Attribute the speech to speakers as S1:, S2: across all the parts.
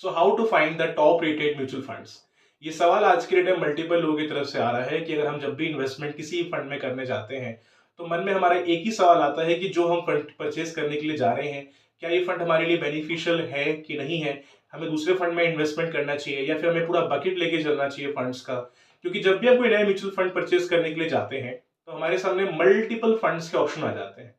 S1: So how to find the top rated mutual funds. ये सवाल आज के डेट में मल्टीपल लोगों की तरफ से आ रहा है कि अगर हम जब भी इन्वेस्टमेंट किसी फंड में करने जाते हैं तो मन में हमारा एक ही सवाल आता है कि जो हम फंड परचेज करने के लिए जा रहे हैं, क्या ये फंड हमारे लिए बेनिफिशियल है कि नहीं है, हमें दूसरे फंड में इन्वेस्टमेंट करना चाहिए या फिर हमें पूरा बकेट लेके चलना चाहिए फंड्स का। क्योंकि जब भी हम कोई नया म्यूचुअल फंड परचेज करने के लिए जाते हैं तो हमारे सामने मल्टीपल फंड्स के ऑप्शन आ जाते हैं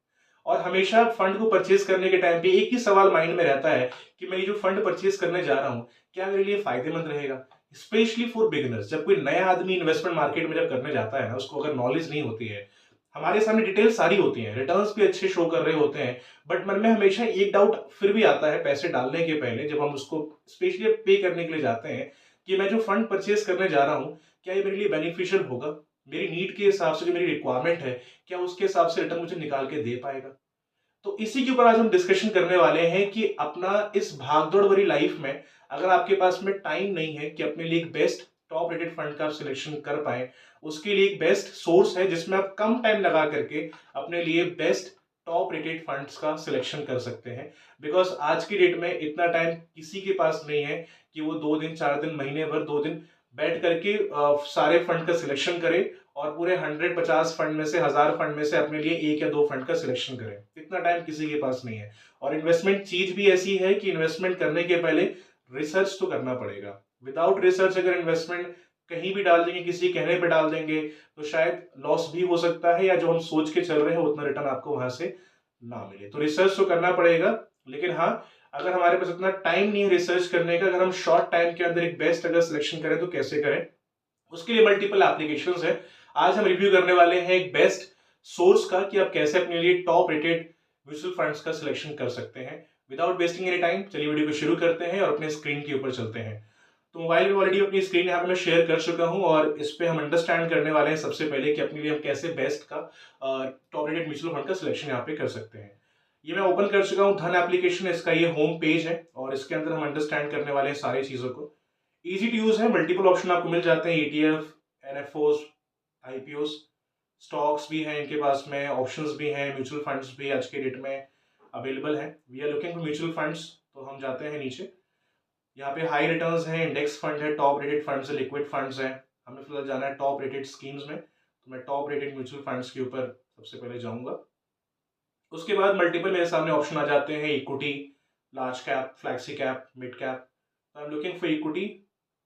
S1: और हमेशा फंड को परचेज करने के टाइम पे एक ही सवाल माइंड में रहता है कि मैं ये जो फंड परचेज करने जा रहा हूँ क्या मेरे लिए फायदेमंद रहेगा। स्पेशली फॉर बिगिनर्स, जब कोई नया आदमी इन्वेस्टमेंट मार्केट में जब करने जाता है ना, उसको अगर नॉलेज नहीं होती है, हमारे सामने डिटेल सारी होती हैं, रिटर्न्स भी अच्छे शो कर रहे होते हैं, बट मन में हमेशा एक डाउट फिर भी आता है पैसे डालने के पहले जब हम उसको स्पेशली पे करने के लिए जाते हैं कि मैं जो फंड परचेज करने जा रहा हूँ क्या ये मेरे लिए बेनिफिशियल होगा, मेरी नीड के हिसाब से जो मेरी रिक्वायरमेंट है क्या उसके हिसाब से रिटर्न मुझे निकाल के दे पाएगा। तो इसी के ऊपर आज हम डिस्कशन करने वाले हैं कि अपना इस भागदौड़ भरी लाइफ में अगर आपके पास में टाइम नहीं है कि अपने लिए एक बेस्ट टॉप रेटेड फंड का आप सिलेक्शन कर पाए, उसके लिए एक बेस्ट सोर्स है जिसमें आप कम टाइम लगा करके अपने लिए बेस्ट टॉप रेटेड फंड्स का सिलेक्शन कर सकते हैं। बिकॉज आज की डेट में इतना टाइम किसी के पास नहीं है कि वो 2 दिन 4 दिन महीने भर 2 दिन बैठ करके सारे फंड का सिलेक्शन करे और पूरे 150 फंड में से 1000 फंड में से अपने लिए एक या दो फंड का सिलेक्शन करें। इतना टाइम किसी के पास नहीं है। और इन्वेस्टमेंट चीज भी ऐसी है कि इन्वेस्टमेंट करने के पहले रिसर्च तो करना पड़ेगा। विदाउट रिसर्च अगर इन्वेस्टमेंट कहीं भी डाल देंगे, किसी कहने पे डाल देंगे, तो शायद लॉस भी हो सकता है या जो हम सोच के चल रहे हैं उतना रिटर्न आपको वहां से ना मिले। तो रिसर्च तो करना पड़ेगा, लेकिन हाँ, अगर हमारे पास इतना टाइम नहीं है रिसर्च करने का, अगर हम शॉर्ट टाइम के अंदर एक बेस्ट अगर सिलेक्शन करें तो कैसे करें, उसके लिए मल्टीपल एप्लीकेशंस है। आज हम रिव्यू करने वाले हैं एक बेस्ट सोर्स का कि आप कैसे अपने लिए टॉप रेटेड म्यूचुअल फंड्स का सिलेक्शन कर सकते हैं। विदाउट वेस्टिंग एनी टाइम चलिए वीडियो को शुरू करते हैं और अपने स्क्रीन के ऊपर चलते हैं। तो मोबाइल में ऑलरेडी अपनी स्क्रीन यहाँ पे मैं शेयर कर चुका हूँ और इस पे हम अंडरस्टैंड करने वाले हैं सबसे पहले कि अपने लिए हम कैसे बेस्ट का टॉप रेटेड म्यूचुअल फंड का सिलेक्शन यहाँ पे कर सकते हैं। ये मैं ओपन कर चुका हूँ, धन एप्लीकेशन, इसका ये होम पेज है और इसके अंदर हम अंडरस्टैंड करने वाले हैं सारी चीजों को। इजी टू यूज है, मल्टीपल ऑप्शन आपको मिल जाते हैं, ईटीएफ, एनएफओस, आईपीओस, स्टॉक्स भी हैं इनके पास में, ऑप्शंस भी हैं, म्यूचुअल फंड्स भी आज के डेट में अवेलेबल हैं। We are looking for mutual funds, तो हम जाते हैं नीचे। यहाँ पे हाई रिटर्न्स हैं, इंडेक्स फंड है, टॉप रेटेड फंड्स है, लिक्विड फंड्स हैं। हमें फिलहाल जाना है टॉप रेटेड स्कीम्स में, तो मैं टॉप रेटेड म्यूचुअल फंड्स के ऊपर सबसे पहले जाऊंगा। उसके बाद मल्टीपल मेरे सामने ऑप्शन आ जाते हैं, equity, large cap, flexi cap, mid cap. I am looking for equity,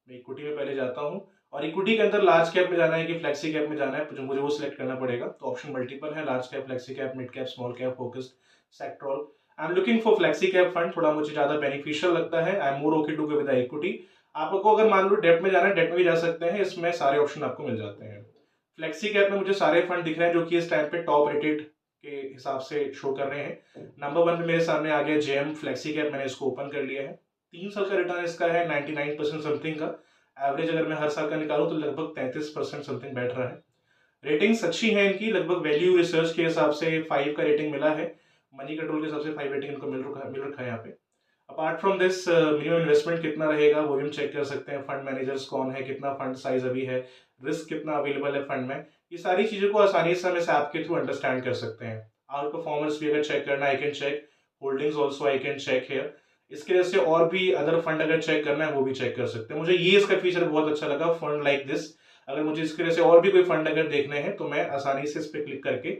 S1: मैं इक्विटी में पहले जाता हूँ और इक्विटी के अंदर लार्ज कैप में जाना है कि फ्लैक्सी कैप में जाना है, तो मुझे वो सिलेक्ट करना पड़ेगा। तो ऑप्शन मल्टीपल है, large cap, flexi cap, mid cap, small cap, focused, sectoral. I am looking for flexi cap fund, थोड़ा मुझे ज्यादा बेनिफिशियल लगता है। I am more okay to go with equity. आपको अगर मान लो डेट में जाना है, डेट में भी जा सकते हैं, इसमें सारे ऑप्शन आपको मिल जाते हैं। फ्लैक्सी कैप में मुझे सारे फंड दिख रहे हैं जो कि इस टाइम पे टॉप रेटेड के हिसाब से शो कर रहे हैं। नंबर 1 पे मेरे सामने आ गया जेएम फ्लेक्सी कैप, मैंने इसको ओपन कर लिया है। 3 साल का रिटर्न इसका है 99% समथिंग का। एवरेज अगर मैं हर साल का निकालूं तो लगभग 33% समथिंग बैठ रहा है। रेटिंग्स अच्छी है इनकी, लगभग वैल्यू रिसर्च के हिसाब से 5 का रेटिंग मिला है, मनी कंट्रोल के हिसाब से 5 रेटिंग इनको मिल रखा है यहाँ पे। Apart from this minimum investment कितना रहेगा वो भी हम चेक कर सकते हैं, फंड मैनेजर्स कौन है, कितना फंड साइज अभी है, रिस्क कितना अवेलेबल है फंड में। ये सारी चीज़ों को आसानी से हम इस ऐप के थ्रू अंडरस्टैंड कर सकते हैं। आउट परफॉर्मेंस भी अगर चेक करना, I can check holdings also, I can check here. इसके वजह से और भी अदर फंड अगर चेक करना है वो भी चेक कर सकते हैं। मुझे ये इसका फीचर बहुत अच्छा लगा, फंड लाइक दिस। अगर मुझे इसके वजह से और भी कोई फंड अगर देखने हैं तो मैं आसानी से इस पर क्लिक करके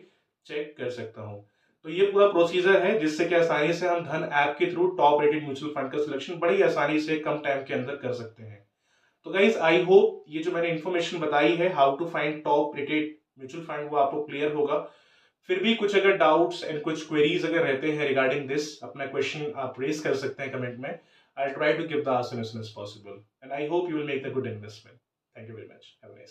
S1: चेक कर सकता हूँ। तो ये पूरा प्रोसीजर है जिससे कि आसानी से हम धन ऐप के through top rated mutual fund का सिलेक्शन बड़ी आसानी से कम टाइम के अंदर कर सकते हैं। तो गाइज आई होप ये जो मैंने इन्फॉर्मेशन बताई है how to find top rated mutual fund वो आपको क्लियर होगा। फिर भी कुछ अगर डाउट्स एंड कुछ क्वेरीज अगर रहते हैं रिगार्डिंग दिस, अपना क्वेश्चन आप रेज कर सकते हैं कमेंट में। I try to give the answer as soon as possible and I hope you will make the good investment. Thank you very much, have a nice